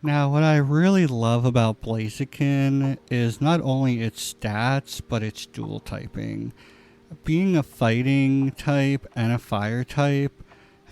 Now, what I really love about Blaziken is not only its stats, but its dual typing. Being a fighting type and a fire type,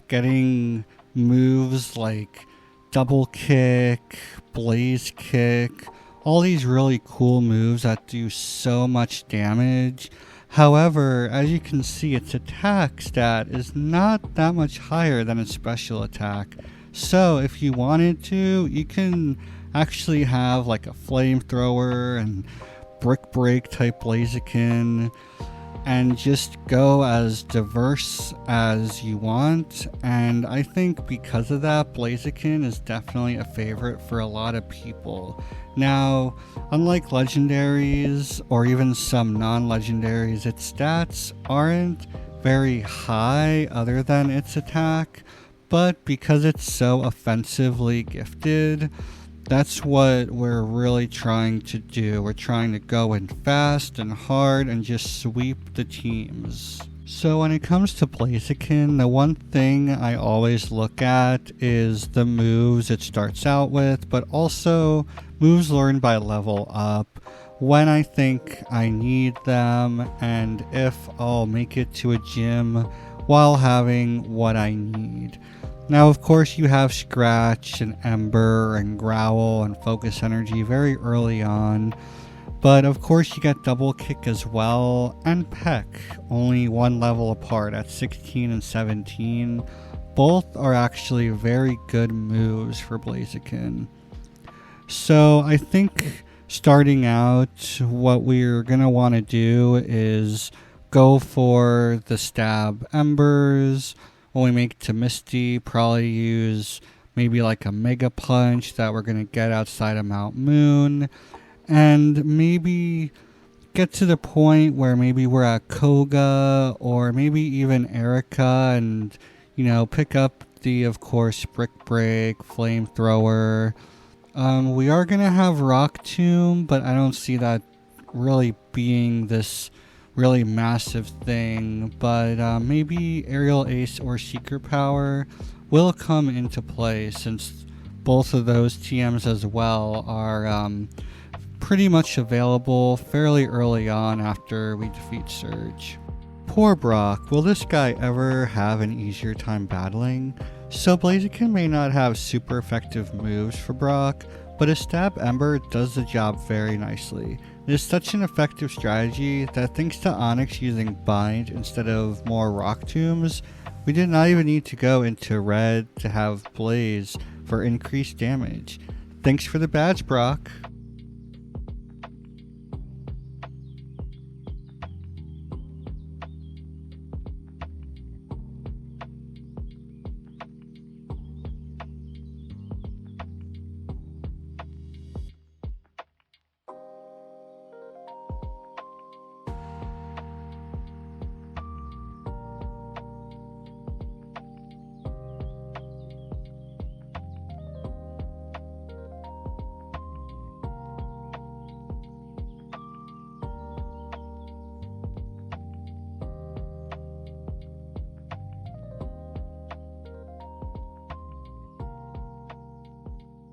getting moves like double kick, blaze kick, all these really cool moves that do so much damage. However, as you can see, its attack stat is not that much higher than its special attack. So if you wanted to, you can actually have like a flamethrower and brick break type Blaziken and just go as diverse as you want. And I think because of that, Blaziken is definitely a favorite for a lot of people. Now, unlike legendaries or even some non-legendaries, its stats aren't very high other than its attack, but because it's so offensively gifted, that's what we're really trying to do. We're trying to go in fast and hard and just sweep the teams. So when it comes to Blaziken, the one thing I always look at is the moves it starts out with, but also moves learned by level up, when I think I need them, and if I'll make it to a gym while having what I need. Now, of course, you have Scratch and Ember and Growl and Focus Energy very early on. But of course, you get Double Kick as well, and Peck, only one level apart at 16 and 17. Both are actually very good moves for Blaziken. So I think starting out, what we're going to want to do is go for the Stab Embers. When we make it to Misty, probably use maybe like a Mega Punch that we're going to get outside of Mount Moon. And maybe get to the point where maybe we're at Koga or maybe even Erica and, pick up the, of course, Brick Break, Flamethrower. We are going to have Rock Tomb, but I don't see that really being this really massive thing, but maybe Aerial Ace or Secret Power will come into play since both of those TMs as well are pretty much available fairly early on after we defeat Surge. Poor Brock, will this guy ever have an easier time battling? So Blaziken may not have super effective moves for Brock, but a Stab Ember does the job very nicely. It is such an effective strategy that thanks to Onyx using Bind instead of more Rock Tombs, we did not even need to go into red to have Blaze for increased damage. Thanks for the badge, Brock.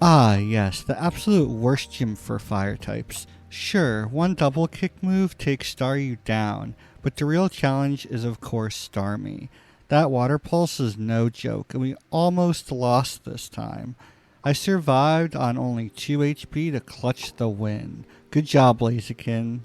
Ah, yes, the absolute worst gym for fire types. Sure, one double kick move takes Star you down, but the real challenge is of course Star Me. That water pulse is no joke, and we almost lost this time. I survived on only 2 HP to clutch the win. Good job, Blaziken.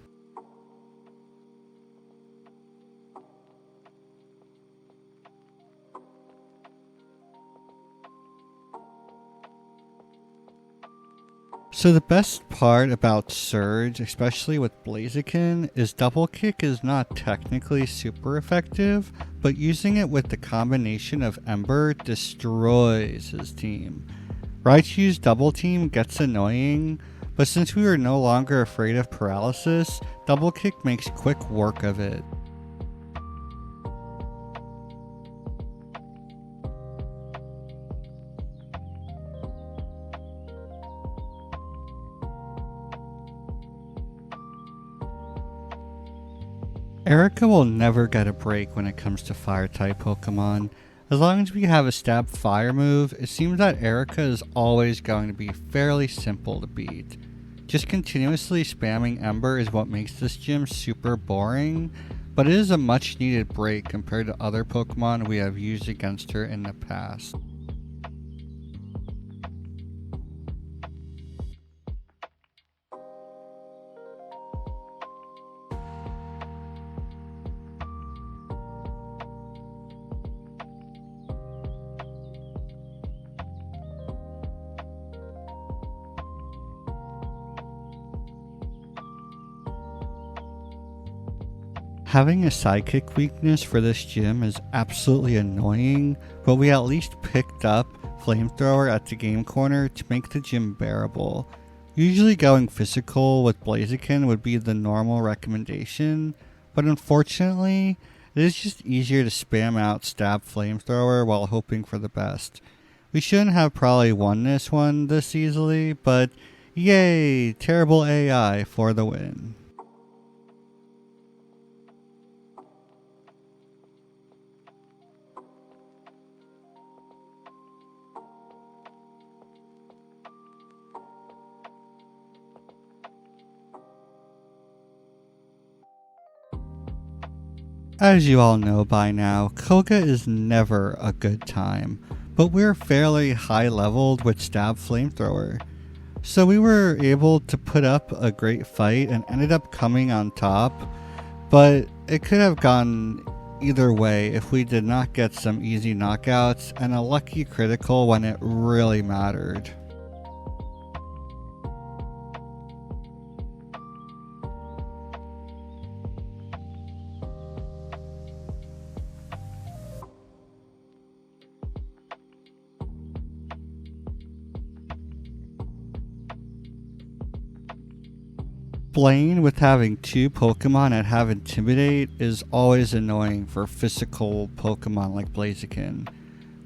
So the best part about Surge, especially with Blaziken, is Double Kick is not technically super effective, but using it with the combination of Ember destroys his team. Raichu's double team gets annoying, but since we are no longer afraid of paralysis, Double Kick makes quick work of it. Erica will never get a break when it comes to fire type Pokemon. As long as we have a stab fire move, it seems that Erica is always going to be fairly simple to beat. Just continuously spamming Ember is what makes this gym super boring, but it is a much needed break compared to other Pokemon we have used against her in the past. Having a sidekick weakness for this gym is absolutely annoying, but we at least picked up Flamethrower at the game corner to make the gym bearable. Usually going physical with Blaziken would be the normal recommendation, but unfortunately, it is just easier to spam out Stab Flamethrower while hoping for the best. We shouldn't have probably won this one this easily, but yay, terrible AI for the win. As you all know by now, Koga is never a good time, but we're fairly high leveled with Stab Flamethrower. So we were able to put up a great fight and ended up coming on top, but it could have gone either way if we did not get some easy knockouts and a lucky critical when it really mattered. Blaine with having two Pokemon that have Intimidate is always annoying for physical Pokemon like Blaziken.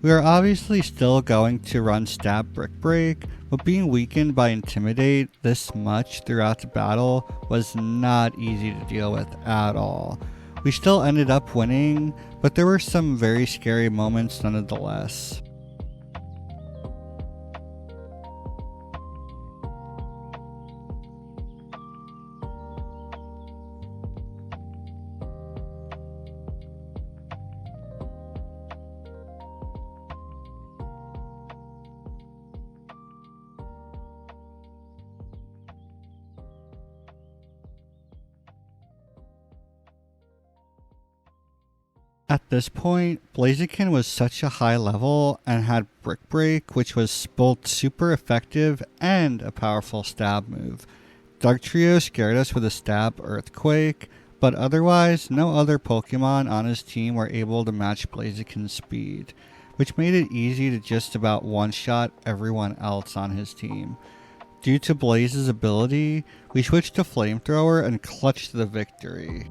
We are obviously still going to run Stab Brick Break, but being weakened by Intimidate this much throughout the battle was not easy to deal with at all. We still ended up winning, but there were some very scary moments nonetheless. At this point, Blaziken was such a high level and had Brick Break, which was both super effective and a powerful stab move. Dugtrio scared us with a stab Earthquake, but otherwise, no other Pokemon on his team were able to match Blaziken's speed, which made it easy to just about one-shot everyone else on his team. Due to Blaze's ability, we switched to Flamethrower and clutched the victory.